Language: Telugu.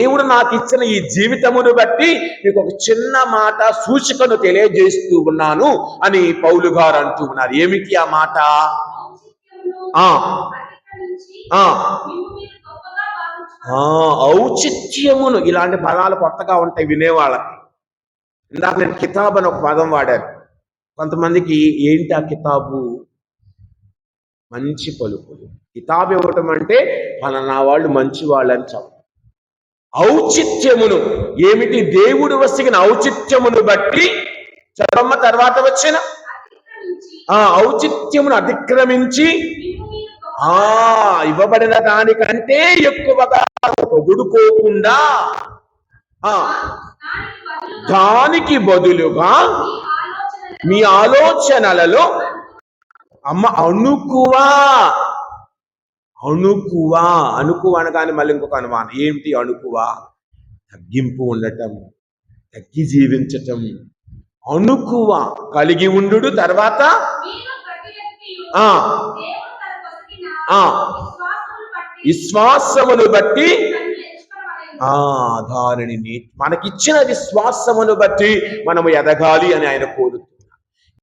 దేవుడు నాకు ఇచ్చిన ఈ జీవితమును బట్టి మీకు ఒక చిన్న మాట సూచికను తెలియజేస్తూ ఉన్నాను అని పౌలు గారు అంటూ ఉన్నారు. ఏమిటి ఆ మాట? ఔచిత్యమును. ఇలాంటి పదాలు కొత్తగా ఉంటాయి వినేవాళ్ళకి. ఇందాక నేను కితాబ్ అని ఒక పదం వాడాను. కొంతమందికి ఏంటి ఆ కితాబు? మంచి పలుకులు. కితాబు ఇవ్వటం అంటే పలానా వాళ్ళు మంచి వాళ్ళని చెప్పు. ఔచిత్యమును ఏమిటి? దేవుడు వసిగిన ఔచిత్యమును బట్టి చదమ్మ తర్వాత వచ్చిన ఔచిత్యమును అతిక్రమించి ఇవ్వబడిన దానికంటే ఎక్కువగా పొగుడుకోకుండా దానికి బదులుగా మీ ఆలోచనలలో అణుకువా అనగానే మళ్ళీ ఇంకొక అనుమానం. ఏమిటి అణుకువా? తగ్గింపు ఉండటం, తగ్గి జీవించటం. అణుకువ కలిగి ఉండు. తర్వాత విశ్వాసమును బట్టి దానిని మనకిచ్చిన విశ్వాసమును బట్టి మనము ఎదగాలి అని ఆయన కోరుతూ